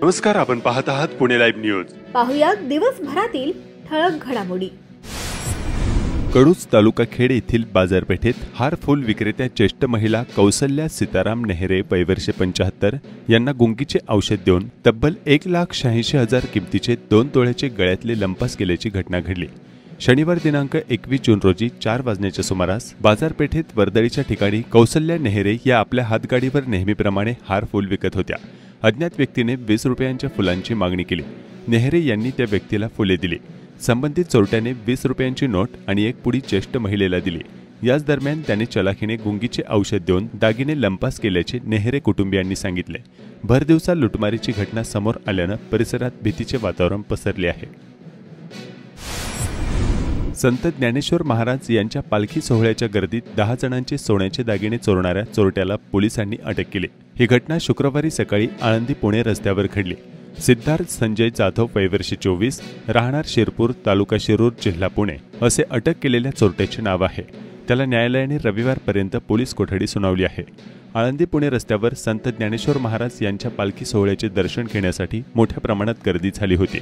नमस्कार, आपण पाहत आहात पुणे लाईव्ह न्यूज। पाहुया दिवसभरातील ठळक घडामोडी। कडूस तालुका खेड येथील बाजारपेठेत हार फूल विक्रेत्या ज्येष्ठ महिला कौसल्या सीताराम नेहरे वय वर्षे 75 यांना गुंगीचे औषध देऊन तब्बल 1,86,000 किमतीचे 2 तोळ्याचे गळ्यातले लंपास केल्याची घटना घडली। शनिवार दिनांक 21 जून रोजी 4 वाजण्याच्या सुमारास बाजारपेठेत वर्दळीच्या ठिकाणी कौसल्या नेहरे या आपल्या हातगाडीवर नेहमीप्रमाणे हार फूल विकत होत्या। अज्ञात व्यक्तीने 20 रुपयांच्या फुलांची मागणी केली। नेहरे यांनी त्या व्यक्तीला फुले दिली। संबंधित चोरट्याने 20 रुपयांची नोट आणि एक पुडी ज्येष्ठ महिलेला दिली। याच दरम्यान त्याने चलाखीने गुंगीचे औषध देऊन दागिने लंपास केल्याचे नेहरे कुटुंबियांनी सांगितले। भरदिवसा लुटमारीची घटना समोर आल्याने परिसरात भीतीचे वातावरण पसरले आहे। संत ज्ञानेश्वर महाराज यांच्या पालखी सोहळ्याच्या गर्दीत 10 जणांचे सोन्याचे दागिने चोरणाऱ्या चोरट्याला पोलिसांनी अटक केली। ही घटना शुक्रवारी सकाळी आळंदी पुणे रस्त्यावर घडली। सिद्धार्थ संजय जाधव वय वर्षे 24 राहणार शिरपूर तालुका शिरूर जिल्हा पुणे असे अटक केलेल्या चोरट्याचे नाव आहे। त्याला न्यायालयाने रविवारपर्यंत पोलीस कोठडी सुनावली आहे। आळंदी पुणे रस्त्यावर संत ज्ञानेश्वर महाराज यांच्या पालखी सोहळ्याचे दर्शन घेण्यासाठी मोठ्या प्रमाणात गर्दी झाली होती।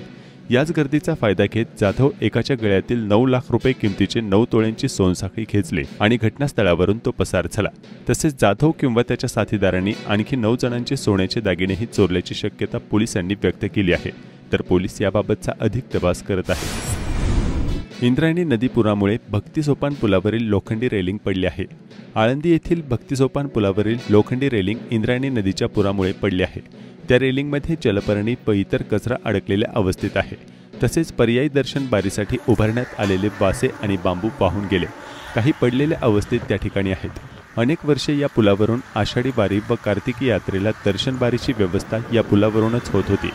याच गर्दीचा फायदा घेत जाधव एकाच्या गळ्यातील 9 लाख रुपये किमतीचे 9 तोळ्यांची सोनसाखळी खेचली आणि घटनास्थळावरून तो पसार झाला। तसेच जाधव किंवा त्याच्या साथीदारांनी आणखी 9 जणांचे सोन्याचे दागिनेही चोरल्याची शक्यता पोलिसांनी व्यक्त केली आहे। तर पोलीस याबाबतचा अधिक तपास करत आहेत। इंद्रायणी नदी पुरामुळे भक्तिसोपान पुलावरील लोखंडी रेलिंग पडली आहे। आळंदी येथील भक्तिसोपान पुलावरील लोखंडी रेलिंग इंद्रायणी नदीच्या पुरामुळे पडली आहे। त्या रेलिंगमध्ये जलपर्णी व इतर कचरा अडकलेल्या अवस्थेत आहे। तसेच पर्यायी दर्शन बारीसाठी उभारण्यात आलेले वासे आणि बांबू वाहून गेले। काही पडलेल्या अवस्थेत त्या ठिकाणी आहेत। अनेक वर्षे या पुलावरून आषाढी वारी व कार्तिकी यात्रेला दर्शन बारीची व्यवस्था या पुलावरूनच होत होती।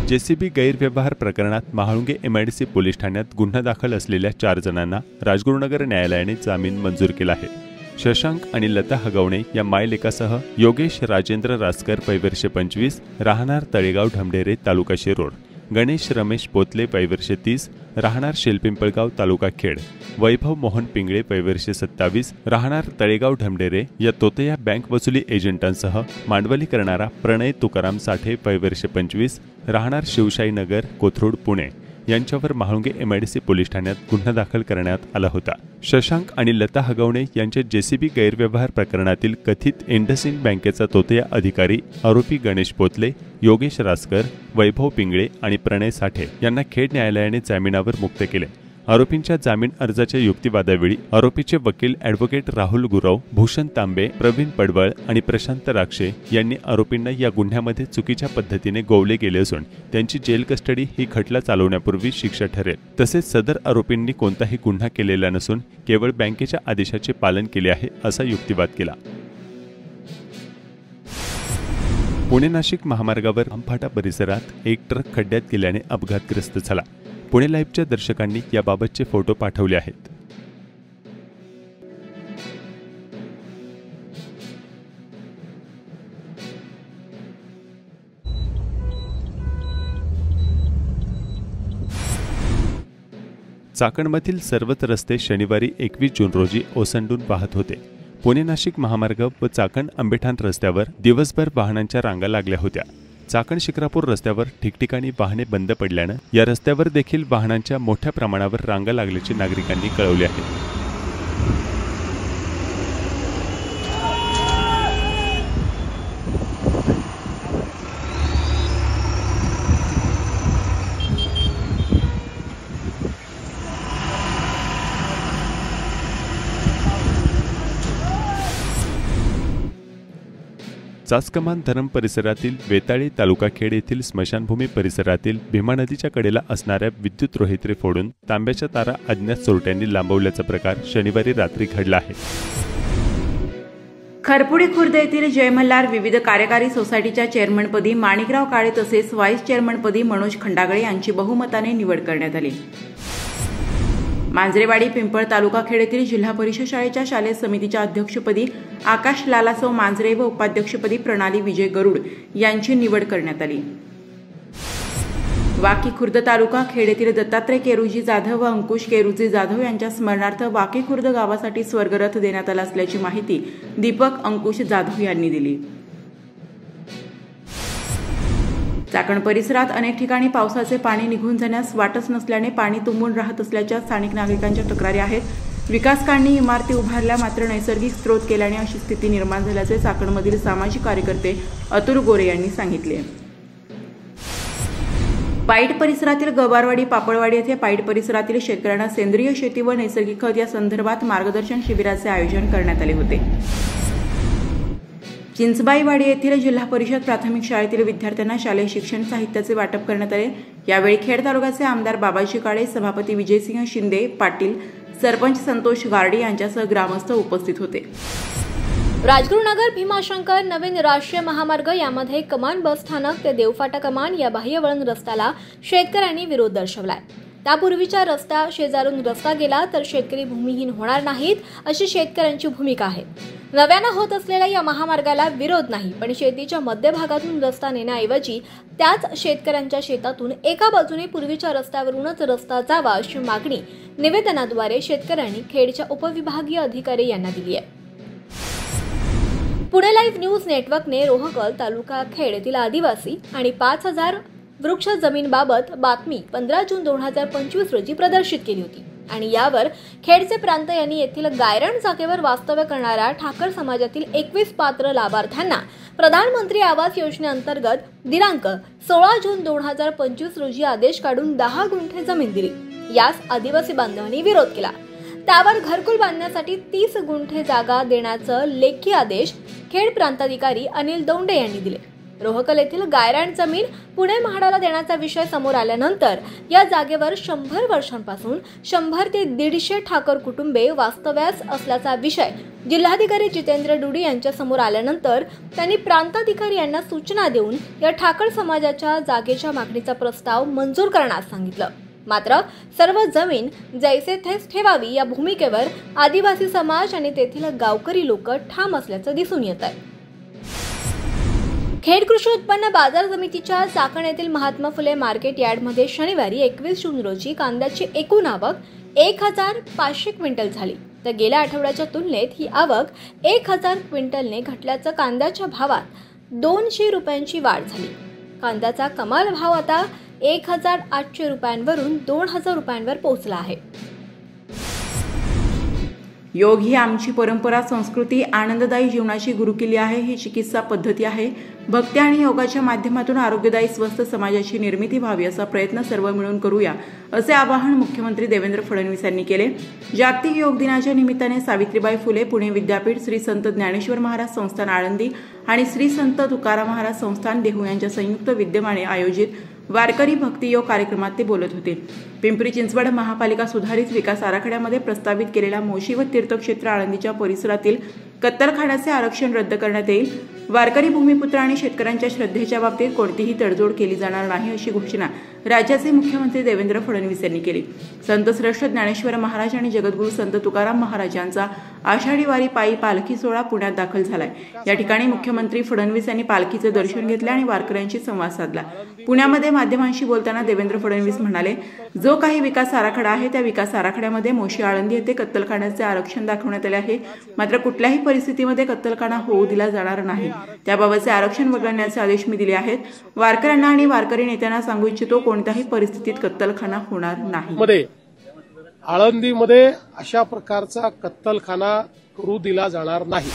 जेसीबी गैरव्यवहार प्रकरणात महाळुंगे MIDC पोलीस ठाण्यात गुन्हा दाखल असलेल्या 4 जणांना राजगुरुनगर न्यायालयाने जामीन मंजूर केला आहे। शशांक आणि लता हगवणे या मायलेकासह योगेश राजेंद्र रासकर वय वर्षे 25 राहणार तळेगाव ढमढेरे तालुका शिरूर, गणेश रमेश पोतले वय वर्षे 30 राहणार शेलपिंपळगाव तालुका खेड, वैभव मोहन पिंगळे वय वर्षे 27 राहणार तळेगाव ढमढेरे या तोतया बँक वसुली एजंटांसह मांडवली करणारा प्रणय तुकाराम साठे वय वर्षे 25 राहणार शिवशाहीनगर कोथरूड पुणे यांच्यावर महाळुंगे MIDC पोलीस ठाण्यात गुन्हा दाखल करण्यात आला होता। शशांक आणि लता हगवणे यांच्या जेसीबी गैरव्यवहार प्रकरणातील कथित इंडसइंड बँकेचा तोतया अधिकारी आरोपी गणेश पोतले, योगेश रासकर, वैभव पिंगळे आणि प्रणय साठे यांना खेड न्यायालयाने जामिनावर मुक्त केले। आरोपींच्या जामीन अर्जाच्या युक्तिवादावेळी आरोपीचे वकील ॲडव्होकेट राहुल गुरव, भूषण तांबे, प्रवीण पडवळ आणि प्रशांत राक्षे यांनी आरोपींना या गुन्ह्यामध्ये चुकीच्या पद्धतीने गोवले गेले असून त्यांची जेल कस्टडी ही खटला चालवण्यापूर्वी शिक्षा ठरेल। तसेच सदर आरोपींनी कोणताही गुन्हा केलेला नसून केवळ बँकेच्या आदेशाचे पालन केले आहे असा युक्तिवाद केला। पुणे नाशिक महामार्गावर आमफाटा परिसरात एक ट्रक खड्ड्यात गेल्याने अपघातग्रस्त झाला। पुणे लाईव्हच्या दर्शकांनी याबाबतचे फोटो पाठवले आहेत। चाकणमधील सर्वच रस्ते शनिवारी 21 जून रोजी ओसंडून वाहत होते। पुणे नाशिक महामार्ग व चाकण आंबेठाण रस्त्यावर दिवसभर वाहनांच्या रांगा लागल्या होत्या। चाकण शिक्रापूर रस्त्यावर ठिकठिकाणी वाहने बंद पडल्याने या रस्त्यावर देखील वाहनांच्या मोठ्या प्रमाणावर रांगा लागल्याचे नागरिकांनी कळवले आहे। चासकमान धरण परिसरातील वेताळी तालुका खेड येथील स्मशानभूमी परिसरातील भीमा नदीच्या कडेला असणाऱ्या विद्युत रोहित्रे फोडून तांब्याच्या तारा अज्ञात चोरट्यांनी लांबवल्याचा प्रकार शनिवारी रात्री घडला आहे। खरपुडी खुर्द येथील जय मल्हार विविध कार्यकारी सोसायटीच्या चेअरमनपदी माणिकराव काळे तसेच व्हाईस चेअरमनपदी मनोज खंडागळे यांची बहुमताने निवड करण्यात आली। मांजरेवाडी पिंपळ तालुका खेड येथील जिल्हा परिषद शाळेच्या शालेय समितीच्या अध्यक्षपदी आकाश लालासव मांजरे व उपाध्यक्षपदी प्रणाली विजय गरुड यांची निवड करण्यात आली। वाकी खुर्द तालुका खेड येथील दत्तात्रय केरुजी जाधव व अंकुश केरुजी जाधव यांच्या स्मरणार्थ वाकी खुर्द गावासाठी स्वर्गरथ देण्यात आला असल्याची माहिती दीपक अंकुश जाधव यांनी दिली। चाकण परिसरात अनेक ठिकाणी पावसाचे पाणी निघून जाण्यास वाटच नसल्याने पाणी तुंबून राहत असल्याच्या स्थानिक नागरिकांच्या तक्रारी आहेत. विकासकांनी इमारती उभारल्या मात्र नैसर्गिक स्रोत केल्याने अशी स्थिती निर्माण झाल्याचे चाकणमधील सामाजिक कार्यकर्ते अतुल गोरे यांनी सांगितले. पाईट परिसरातील गबारवाडी पापडवाडी येथे पाईट परिसरातील शेतकऱ्यांना सेंद्रिय शेती व नैसर्गिक खत या संदर्भात मार्गदर्शन शिबिराचे आयोजन करण्यात आले होते. चिंचबाईवाडी येथील जिल्हा परिषद प्राथमिक शाळेतील विद्यार्थ्यांना शालेय शिक्षण साहित्याचे वाटप करण्यात आले. यावेळी खेड तालुक्याचे आमदार बाबाजी काळे, सभापती विजयसिंह शिंदे पाटील, सरपंच संतोष गारडी यांच्यासह ग्रामस्थ उपस्थित होते. राजगुरुनगर भीमाशंकर नवीन राष्ट्रीय महामार्ग यामध्ये कमान बस स्थानक ते देवफाटा कमान या बाह्यवळण रस्त्याला शेतकऱ्यांनी विरोध दर्शवलाय. त्यापूर्वीच्या रस्ता शेजारून रस्ता गेला तर शेतकरी भूमिहीन होणार नाहीत अशी शेतकऱ्यांची भूमिका आहे. नव्यानं होत असलेल्या या महामार्गाला विरोध नाही, पण शेतीच्या मध्यभागातून रस्ता नेण्याऐवजी त्याच शेतकऱ्यांच्या शेतातून एका बाजूने पूर्वीच्या रस्त्यावरूनच रस्ता जावा अशी मागणी निवेदनाद्वारे शेतकऱ्यांनी खेडच्या उपविभागीय अधिकारी यांना दिली आहे. पुणे लाईव्ह न्यूज नेटवर्कने रोहकल तालुका खेड येथील आदिवासी आणि 5000 वृक्ष जमीनबाबत बातमी 15 जून 2025 रोजी प्रदर्शित केली होती आणि यावर खेडचे प्रांत यांनी येथील गायरण जागेवर वास्तव्य करणाऱ्या ठाकर समाजातील 21 पात्र लाभार्थ्यांना प्रधानमंत्री आवास योजनेअंतर्गत दिनांक 16 जून 2025 रोजी आदेश काढून 10 गुंठे जमीन दिली. यास आदिवासी बांधवांनी विरोध केला. त्यावर घरकुल बांधण्यासाठी 30 गुंठे जागा देण्याचा लेखी आदेश खेड प्रांताधिकारी अनिल दौंडे यांनी दिले. रोहकल येथील गायरान जमीन पुणे म्हाडाला देण्याचा विषय समोर आल्यानंतर या जागेवर 100 वर्षांपासून 100 ते 150 ठाकर कुटुंबे वास्तव्यास असल्याचा विषय जिल्हाधिकारी जितेंद्र डुडी यांच्या समोर आल्यानंतर त्यांनी प्रांताधिकारी यांना सूचना देऊन या ठाकर समाजाच्या जागेच्या मागणीचा प्रस्ताव मंजूर करण्यास सांगितलं. मात्र सर्व जमीन जैसे थेस ठेवावी या भूमिकेवर आदिवासी समाज आणि तेथील गावकरी लोक ठाम असल्याचं दिसून येत आहे. खेड कृषी उत्पन्न बाजार समितीच्या चाकण येथील महात्मा फुले मार्केट यार्डमध्ये शनिवारी 21 जून रोजी कांद्याची एकूण आवक 1500 क्विंटल झाली, तर गेल्या आठवड्याच्या तुलनेत ही आवक 1000 क्विंटलने घटल्याचं कांद्याच्या भावात 200 रुपयांची वाढ झाली. कांद्याचा कमाल भाव आता 1800 रुपयांवरून 2000 रुपयांवर पोहोचला आहे. योग ही आमची परंपरा, संस्कृती, आनंददायी जीवनाची गुरुकिल्ली आहे. ही चिकित्सा पद्धती आहे. भक्ती आणि योगाच्या माध्यमातून आरोग्यदायी स्वस्थ समाजाची निर्मिती व्हावी असा प्रयत्न सर्व मिळून करूया असे आवाहन मुख्यमंत्री देवेंद्र फडणवीस यांनी केले. जागतिक योग दिनाच्या निमित्ताने सावित्रीबाई फुले पुणे विद्यापीठ, श्री संत ज्ञानेश्वर महाराज संस्थान आळंदी आणि श्री संत तुकाराम महाराज संस्थान देहू यांच्या संयुक्त विद्यमाने आयोजित वारकरी भक्ती योग कार्यक्रमात ते बोलत होते. पिंपरी चिंचवड महापालिका सुधारित विकास आराखड्यामध्ये प्रस्तावित केलेल्या मोशी व तीर्थक्षेत्र आळंदीच्या परिसरातील कत्तलखान्याचे आरक्षण रद्द करण्यात येईल. वारकरी भूमिपुत्र आणि शेतकऱ्यांच्या श्रद्धेच्या बाबतीत कोणतीही तडजोड केली जाणार नाही अशी घोषणा राज्याचे मुख्यमंत्री देवेंद्र फडणवीस यांनी केली. संत श्रेष्ठ ज्ञानेश्वर महाराज आणि जगद्गुरू संत तुकाराम महाराज यांचा आषाढी वारी पायी पालखी सोहळा पुण्यात दाखल झालाय. या ठिकाणी मुख्यमंत्री फडणवीस यांनी पालखीचे दर्शन घेतले आणि वारकऱ्यांशी संवाद साधला. पुण्यामध्ये माध्यमांशी बोलताना देवेंद्र फडणवीस म्हणाले, जो काही विकास आराखडा आहे त्या विकास आराखड्यामध्ये मोशी आळंदी येथे कत्तलखान्याचे आरक्षण दाखवण्यात आले आहे. मात्र कुठल्याही परिस्थितीमध्ये कत्तलखाना होऊ दिला जाणार नाही. त्याबाबतचे आरक्षण वगळण्याचे आदेश मी दिले आहेत. वारकऱ्यांना आणि वारकरी नेत्यांना सांगू इच्छितो, कोणत्याही परिस्थितीत कत्तलखाना होणार नाही. आळंदीमध्ये अशा प्रकारचा कत्तलखाना करू दिला जाणार नाही.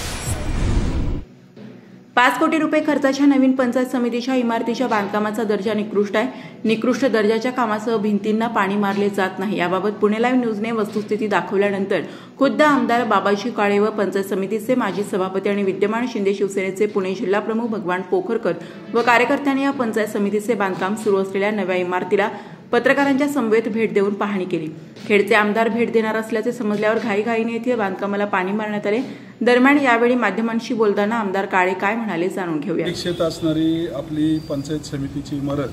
5 कोटी रुपये खर्चाच्या नवीन पंचायत समितीच्या इमारतीच्या बांधकामाचा दर्जा निकृष्ट आहे. निकृष्ट दर्जाच्या कामासह भिंतींना पाणी मारले जात नाही. याबाबत पुणे लाईव्ह न्यूजने वस्तुस्थिती दाखवल्यानंतर खुद्द आमदार बाबाजी काळे व पंचायत समितीचे माजी सभापती आणि विद्यमान शिंदे शिवसेनेचे पुणे जिल्हा प्रमुख भगवान पोखरकर व कार्यकर्त्यांनी या पंचायत समितीचे बांधकाम सुरू असलेल्या नव्या इमारतीला पत्रकारांच्या समवेत भेट देऊन पाहणी केली. खेडचे आमदार भेट देणार असल्याचे समजल्यावर घाईघाईने येथील बांधकामाला पाणी मारण्यात आले. दरम्यान यावेळी माध्यमांशी बोलताना आमदार काळे काय म्हणाले जाणून घेऊया. निरीक्षित असणारी आपली पंचायत समितीची इमारत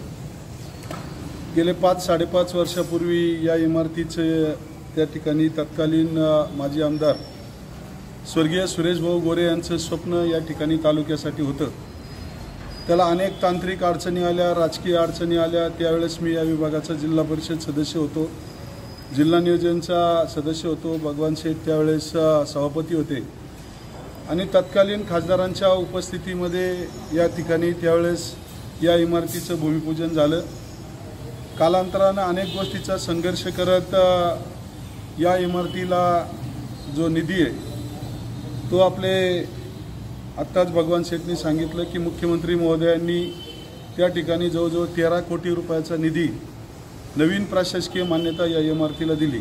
गेले 5-5.5 वर्षापूर्वी या इमारतीचे त्या ठिकाणी तत्कालीन माजी आमदार स्वर्गीय सुरेश भाऊ गोरे यांचं स्वप्न या ठिकाणी तालुक्यासाठी होतं. त्याला अनेक तांत्रिक अडचणी आल्या, राजकीय अडचणी आल्या. त्यावेळेस मी या विभागाचा जिल्हा परिषद सदस्य होतो, जिल्हा नियोजनचा सदस्य होतो. भगवान शेठ त्यावेळेस सभापती होते आणि तत्कालीन खासदारांच्या उपस्थितीमध्ये या ठिकाणी त्यावेळेस या इमारतीचं भूमिपूजन झालं। कालांतरानं अनेक गोष्टीचा संघर्ष करत या इमारतीला जो निधी आहे तो आपले आत्ताच भगवान शेठनी सांगितलं की मुख्यमंत्री महोदयांनी त्या ठिकाणी जवळजवळ 13 कोटी रुपयाचा निधी नवीन प्रशासकीय मान्यता या इमारतीला दिली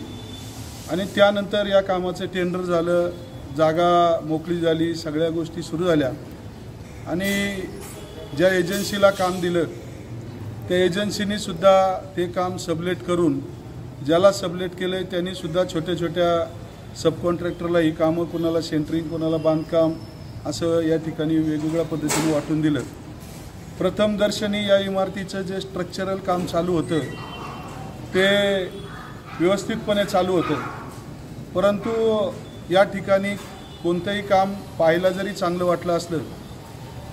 आणि त्यानंतर या कामाचं टेंडर झालं, जागा मोकळी झाली, सगळ्या गोष्टी सुरू झाल्या आणि ज्या एजन्सीला काम दिलं त्या एजन्सीनी सुद्धा ते काम सबलेट करून ज्याला सबलेट केलं त्यांनी सुद्धा छोट्या छोट्या सब कॉन्ट्रॅक्टरला ही कामं, कोणाला सेंटरिंग, कोणाला बांधकाम असं या ठिकाणी वेगवेगळ्या पद्धतीने वाटून दिलं। प्रथम दर्शनी या इमारतीचं जे स्ट्रक्चरल काम चालू होतं ते व्यवस्थितपणे चालू होतं, परंतु या ठिकाणी कोणतंही काम पाहायला जरी चांगलं वाटलं असलं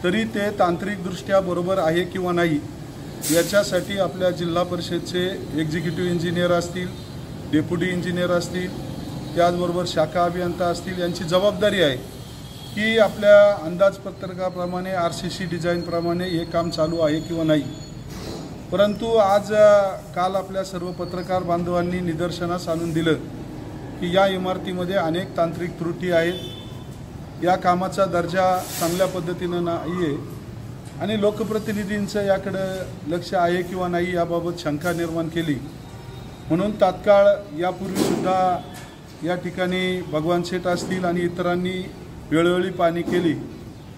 तरी ते तांत्रिकदृष्ट्या बरोबर आहे किंवा नाही याच्यासाठी आपल्या जिल्हा परिषदचे एक्झिक्युटिव्ह इंजिनियर असतील, डेप्युटी इंजिनियर असतील, त्याचबरोबर शाखा अभियंता असतील, यांची जबाबदारी आहे की आपल्या अंदाजपत्रकाप्रमाणे RCC डिझाईनप्रमाणे हे काम चालू आहे किंवा नाही। परंतु आज काल आपल्या सर्व पत्रकार बांधवांनी निदर्शनास आणून दिलं की या इमारतीमध्ये अनेक तांत्रिक त्रुटी आहेत, या कामाचा दर्जा चांगल्या पद्धतीनं नाही आहे आणि लोकप्रतिनिधींचं याकडे लक्ष आहे किंवा नाही याबाबत शंका निर्माण केली। म्हणून तात्काळ यापूर्वीसुद्धा या ठिकाणी भगवान शेठ असतील आणि इतरांनी वेळोवेळी पाहणी केली,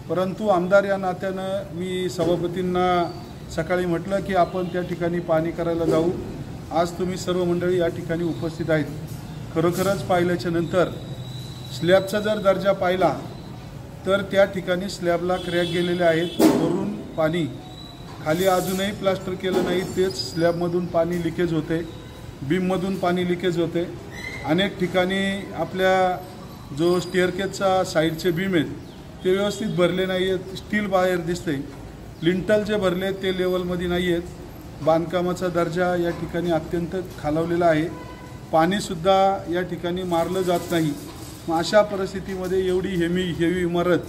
परंतु आमदार या नात्यानं मी सभापतींना सकाळी म्हटलं की आपण त्या ठिकाणी पाहणी करायला जाऊ। आज तुम्ही सर्व मंडळी या ठिकाणी उपस्थित आहेत। खरोखरच पाहिल्याच्या नंतर स्लॅबचा जर दर्जा पाहिला तर त्या ठिकाणी स्लॅबला क्रॅक गेलेले आहेत, वरून पाणी खाली अजूनही प्लास्टर केलं नाही, तेच स्लॅबमधून पाणी लिकेज होते, बीममधून पाणी लिकेज होते। अनेक ठिकाणी आपल्या जो स्टेअरकेसचा साईडचे बीम आहेत ते व्यवस्थित भरले नाही आहेत, स्टील बाहेर दिसते, लिंटल जे भरले ते लेवलमध्ये नाही आहेत, बांधकामाचा दर्जा या ठिकाणी अत्यंत खालावलेला आहे, पाणीसुद्धा या ठिकाणी मारलं जात नाही। मग अशा परिस्थितीमध्ये एवढी हेवी इमारत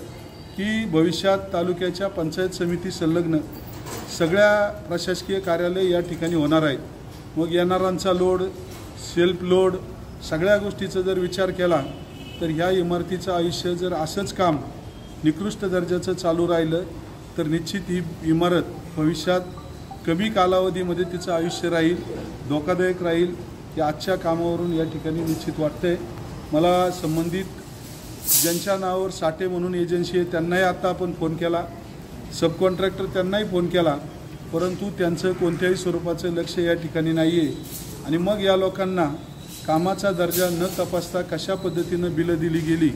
की भविष्यात तालुक्याच्या पंचायत समिती संलग्न सगळ्या प्रशासकीय कार्यालय या ठिकाणी होणार आहेत। मग येणाऱ्यांचा लोड, सेल्फ लोड, सगळ्या गोष्टीचा जर विचार केला तर ह्या इमारतीचं आयुष्य जर असंच काम निकृष्ट दर्जाचं चालू राहिलं तर निश्चित ही इमारत भविष्यात कमी कालावधीमध्ये तिचं आयुष्य राहील, धोकादायक राहील हे आजच्या कामावरून या ठिकाणी निश्चित वाटतंय। मला संबंधित ज्यांच्या नावावर साठे म्हणून एजन्सी आहे त्यांनाही आता आपण फोन केला, सब कॉन्ट्रॅक्टर त्यांनाही फोन केला, परंतु त्यांचं कोणत्याही स्वरूपाचं लक्ष या ठिकाणी नाही आहे आणि मग या लोकांना कामाचा दर्जा न तपासता कशा पद्धतीनं बिलं दिली गेली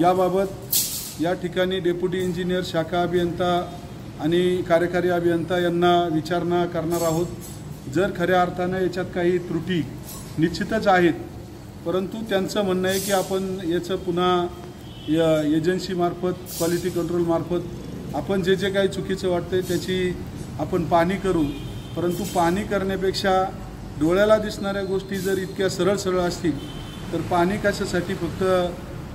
याबाबत या ठिकाणी डेप्युटी इंजिनियर, शाखा अभियंता आणि कार्यकारी अभियंता यांना विचारणा करणार आहोत। जर खऱ्या अर्थानं याच्यात काही त्रुटी निश्चितच आहेत, परंतु त्यांचं म्हणणं आहे की आपण याचं पुन्हा एजन्सीमार्फत, क्वालिटी कंट्रोलमार्फत आपण जे जे काही चुकीचं वाटतंय त्याची आपण पाहणी करू, परंतु पाहणी करण्यापेक्षा डोळ्याला दिसणाऱ्या गोष्टी जर इतक्या सरळ असतील तर पाहणी कशासाठी, फक्त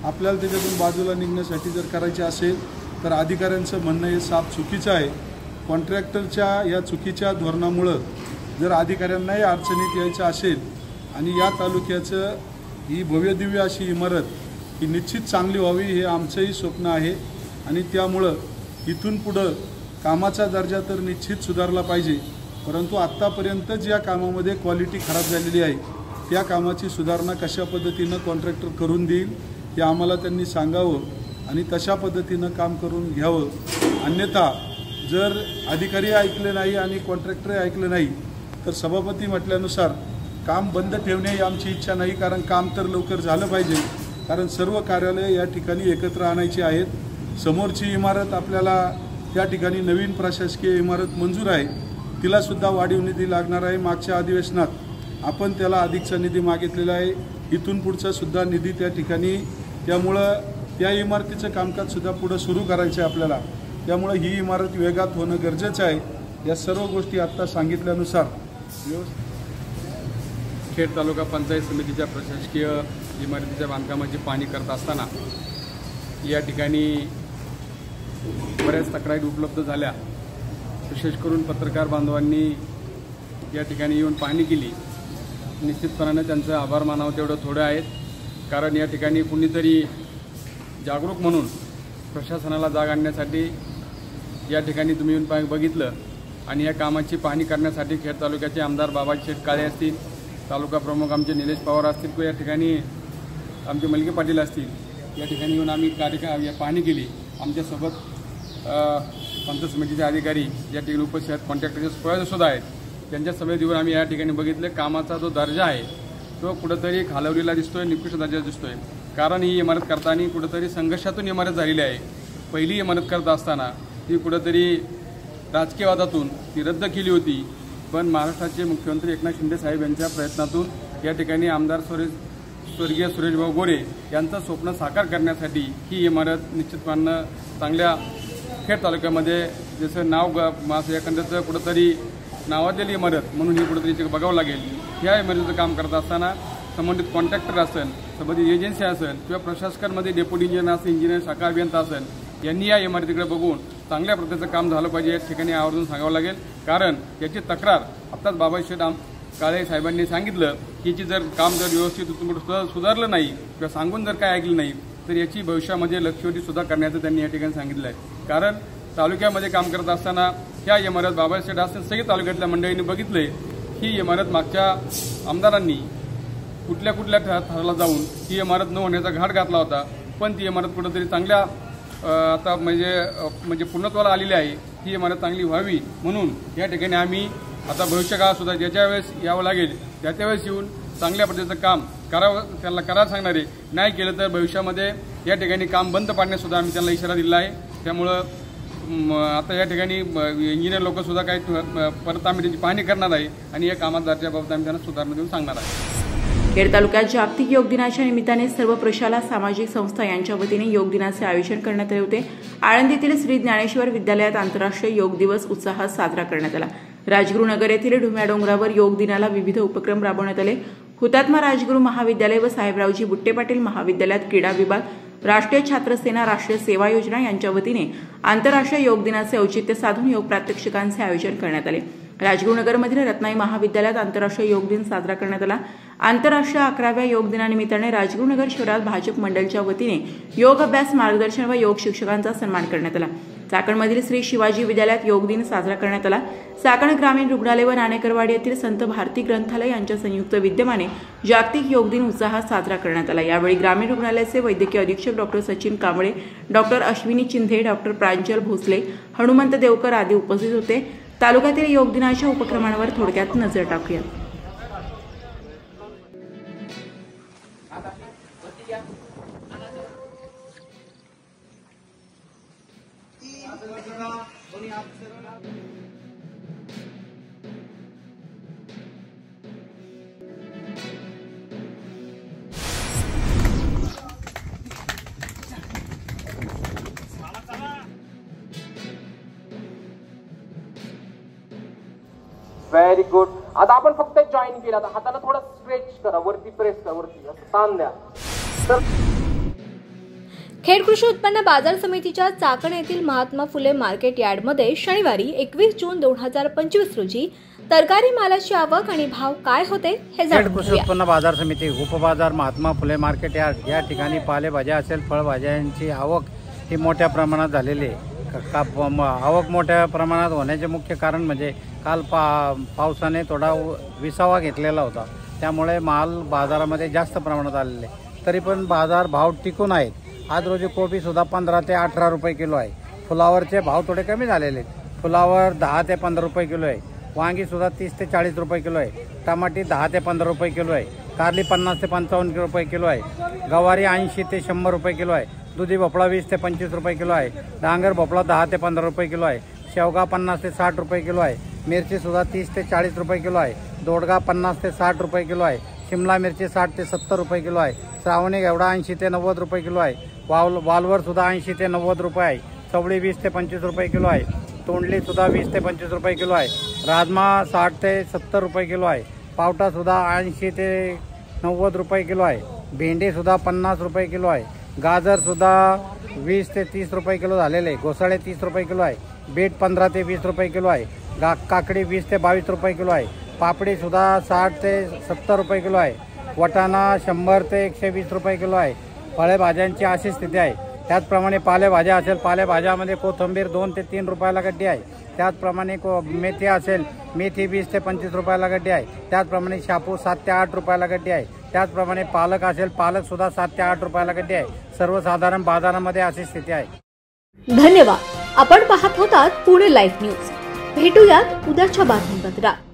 आपल्याला त्याच्यातून बाजूला निघण्यासाठी जर करायचे असेल तर अधिकाऱ्यांचं म्हणणं हे साफ चुकीचं आहे। कॉन्ट्रॅक्टरच्या या चुकीच्या धोरणामुळं जर अधिकाऱ्यांनाही अडचणीत यायचं असेल आणि या तालुक्याचं ही भव्यदिव्य अशी इमारत ही निश्चित चांगली व्हावी हे आमचंही स्वप्न आहे आणि त्यामुळं इथून पुढं कामाचा दर्जा तर निश्चित सुधारला पाहिजे, परंतु आत्तापर्यंत ज्या कामामध्ये क्वालिटी खराब झालेली आहे त्या कामाची सुधारणा कशा पद्धतीनं कॉन्ट्रॅक्टर करून देईल हे आम्हाला त्यांनी सांगावं आणि तशा पद्धतीनं काम करून घ्यावं। अन्यथा जर अधिकारी ऐकले नाही आणि कॉन्ट्रॅक्टरही ऐकलं नाही तर सभापती म्हटल्यानुसार काम बंद ठेवणे ही आमची इच्छा नाही, कारण काम तर लवकर झालं पाहिजे, कारण सर्व कार्यालय या ठिकाणी एकत्र आणायची आहेत। समोरची इमारत आपल्याला त्या ठिकाणी नवीन प्रशासकीय इमारत मंजूर आहे, तिलासुद्धा वाढीव निधी लागणार आहे। मागच्या अधिवेशनात आपण त्याला अधिकचा निधी मागितलेला आहे, इथून पुढचा सुद्धा निधी त्या ठिकाणी, त्यामुळं त्या इमारतीचं कामकाजसुद्धा पुढं सुरू करायचं आहे आपल्याला, त्यामुळं ही इमारत वेगात होणं गरजेचं आहे। या सर्व गोष्टी आत्ता सांगितल्यानुसार खेड तालुका पंचायत समितीच्या प्रशासकीय इमारतीच्या बांधकामाची पाहणी करत असताना या ठिकाणी बऱ्याच तक्रारी उपलब्ध झाल्या विशेष करून पत्रकार बांधवांनी या ठिकाणी येऊन पाहणी केली. निश्चितपणाने त्यांचं आभार मानावं तेवढं थोडं आहेत. कारण या ठिकाणी कुणीतरी जागरूक म्हणून प्रशासनाला जाग आणण्यासाठी या ठिकाणी तुम्ही येऊन बघितलं आणि या कामाची पाहणी करण्यासाठी खेड तालुक्याचे आमदार बाबाजी शेठ काळे असतील, तालुका प्रमुख आमचे निलेश पवार असतील किंवा या ठिकाणी आमचे मलके पाटील असतील, या ठिकाणी येऊन आम्ही पाहणी केली. आमच्यासोबत पंचायत समितीचे अधिकारी या ठिकाणी उपस्थित आहेत, कॉन्ट्रॅक्टरचे सुद्धा आहेत. त्यांच्या सभेत येऊन आम्ही या ठिकाणी बघितले कामाचा जो दर्जा आहे तो कुठंतरी खालवलेला दिसतोय, निकृष्ट दर्जा दिसतोय. कारण ही इमारत करताना कुठंतरी संघर्षातून इमारत झालेली आहे. पहिली इमारत करत असताना ती कुठंतरी राजकीयवादातून ती रद्द केली होती. पण महाराष्ट्राचे मुख्यमंत्री एकनाथ शिंदे साहेब यांच्या प्रयत्नातून या ठिकाणी आमदार स्वर्गीय सुरेशभाऊ गोरे यांचं स्वप्न साकार करण्यासाठी ही इमारत निश्चितपणे चांगल्या खेड तालुक्यामध्ये जसं नाव एकंदरीत कुठंतरी नावाजलेली इमारत म्हणून ही कुठंतरी बघावं लागेल. ह्या इमारतीचं काम करत असताना संबंधित कॉन्ट्रॅक्टर असेल, संबंधित एजन्सी असेल किंवा प्रशासकांमध्ये डेप्युटी इंजिनियर असेल, इंजिनियर शाखा अभियंता असेल, यांनी या इमारतीकडे बघून चांगल्या प्रकारचं काम झालं पाहिजे या ठिकाणी आवर्जून सांगावं लागेल. कारण याची तक्रार आत्ताच बाबाजी शेठ काळे साहेबांनी सांगितलं की याची जर काम जर व्यवस्थित सुधारलं नाही किंवा सांगून जर काय ऐकलं नाही तर याची भविष्यामध्ये लक्षवेधी सुद्धा करण्याचं त्यांनी या ठिकाणी सांगितलं आहे. कारण तालुक्यामध्ये काम करत असताना ह्या इमारत बाबाजी शेठ असतील सगळ्या तालुक्यातल्या मंडळींनी बघितले ही इमारत मागच्या आमदारांनी कुठल्या थराला जाऊन ही इमारत न होण्याचा घाट घातला होता. पण ती इमारत कुठंतरी चांगल्या आता म्हणजे पूर्णत्वाला आलेली आहे. ही इमारत चांगली व्हावी म्हणून या ठिकाणी आम्ही आता भविष्यकाळात सुद्धा ज्याच्या वेळेस यावं लागेल त्या वेळेस येऊन चांगल्या पद्धतीचं काम करायला करायला नाही केलं तर भविष्यामध्ये या ठिकाणी काम बंद पाडण्यासुद्धा आम्ही त्यांना इशारा दिला आहे. त्यामुळं आता या ठिकाणी इंजिनियर लोक सुद्धा काही परत आम्ही त्यांची पाहणी करणार आहे आणि या कामात बाबत आम्ही त्यांना सुधारणा देऊन सांगणार आहे. खेड तालुक्यात जागतिक योग दिनाच्या निमित्ताने सर्व प्रशाला सामाजिक संस्था यांच्या वतीने योग दिनाचे आयोजन करण्यात आले होते. आळंदीतील श्री ज्ञानेश्वर विद्यालयात आंतरराष्ट्रीय योग दिवस उत्साहात साजरा करण्यात आला. राजगुरुनगर येथील ढुम्या डोंगरावर योग दिनाला विविध उपक्रम राबवण्यात आले. हुतात्मा राजगुरू महाविद्यालय व साहेबरावजी बुट्टे पाटील महाविद्यालयात क्रीडा विभाग, राष्ट्रीय छात्र सेना, राष्ट्रीय सेवा योजना यांच्या वतीने आंतरराष्ट्रीय योग दिनाचे औचित्य साधून योग प्रात्यक्षिकांचे आयोजन करण्यात आले. राजगुरुनगरमधील रत्नाई महाविद्यालयात आंतरराष्ट्रीय योग दिन साजरा करण्यात आला. आंतरराष्ट्रीय 11व्या योग दिनानिमित्ताने राजगुरुनगर शहरात भाजप मंडळच्या वतीने योग अभ्यास, मार्गदर्शन व योग शिक्षकांचा सन्मान करण्यात आला. चाकणमधील श्री शिवाजी विद्यालयात योग दिन साजरा करण्यात आला. चाकण ग्रामीण रुग्णालय व नाणेकरवाडी येथील संत भारती ग्रंथालय यांच्या संयुक्त विद्यमाने जागतिक योग दिन उत्साहात साजरा करण्यात आला. यावेळी ग्रामीण रुग्णालयाचे वैद्यकीय अधीक्षक doctor Sachin Kamble, doctor Ashwini Chindhe, doctor Pranjal Bhosale, Hanumant Devkar आदी उपस्थित होते. तालुक्यातील योग दिनाच्या उपक्रमांवर थोडक्यात नजर टाकूया. Very good. आता आपण फक्त जॉईन केला, आता हाताला थोडं स्ट्रेच करा, वरती प्रेस करा, वरती असं ताण द्या. तर खेड कृषी उत्पन्न बाजार समितीच्या चाकण येथील महात्मा फुले मार्केट यार्डमध्ये शनिवारी 21 जून 2025 रोजी तरकारी मालाची आवक आणि भाव काय होते हे जाणून घेऊया. कृषी उत्पन्न बाजार समिती उपबाजार महात्मा फुले मार्केट यार्ड या ठिकाणी पालेभाज्या असेल, फळभाज्यांची आवक ही मोठ्या प्रमाणात झालेली आहे. आवक मोठ्या प्रमाणात होण्याचे मुख्य कारण म्हणजे काल पावसाने थोडा विसावा घेतलेला होता, त्यामुळे माल बाजारामध्ये जास्त प्रमाणात आलेले. तरी पण बाजार भाव टिकून आहेत. आज रोजी कोबी सुद्धा 15 ते 18 रुपये किलो आहे. फुलावरचे भाव थोडे कमी झालेले आहेत. फुलावर 10 ते 15 रुपये किलो आहे. वांगी सुद्धा 30 ते 40 रुपये किलो आहे. टमाटे 10 ते 15 रुपये किलो आहे. कारली 50 ते 55 रुपये किलो आहे. गवारी 80 ते 100 रुपये किलो आहे. दुधी भोपळा 20 ते 25 रुपये किलो आहे. डांगर भोपळा 10 ते 15 रुपये किलो आहे. शेवगा 50 ते 60 रुपये किलो आहे. मिरची सुद्धा 30 ते 40 रुपये किलो आहे. दोडगा 50 ते 60 रुपये किलो आहे. शिमला मिरची 60 ते 70 रुपये किलो आहे. श्रावणी घेवडा 80 ते 90 रुपये किलो आहे. वालवर सुद्धा 80 ते 90 रुपये आहे. चवळी 20 ते 25 रुपये किलो आहे. तोंडली सुद्धा 20 ते 25 रुपये किलो आहे. राजमा 60 ते 70 रुपये किलो आहे. पावटा सुद्धा 80 ते 90 रुपये किलो आहे. भेंडी सुद्धा 50 रुपये किलो आहे. गाजर सुद्धा 20 ते 30 रुपये किलो झालेले आहे. घोसाळे 30 रुपये किलो आहे. बीट 15 ते 20 रुपये किलो आहे, काकडी 20 ते 22 रुपये किलो आहे, पापडीसुद्धा 60 ते 70 रुपये किलो आहे, वाटाणा 100 ते 120 रुपये किलो आहे. फळभाज्यांची अशी स्थिती आहे. त्याचप्रमाणे पालेभाज्या असेल, पालेभाज्यामध्ये कोथिंबीर 2 ते 3 रुपयाला गड्डी आहे. त्याचप्रमाणे मेथी असेल, मेथी 20 ते 25 रुपयाला गड्डी आहे. त्याचप्रमाणे शापू 7 ते 8 रुपयाला गड्डी आहे. त्याचप्रमाणे पालक असेल, पालकसुद्धा 7 ते 8 रुपयाला गड्डी आहे. सर्वसाधारण बाजारामध्ये अशी स्थिती आहे. धन्यवाद. आपण पाहत होतात पुणे लाईव्ह न्यूज. भेटूयात उद्याच्या बातमीपत्रात.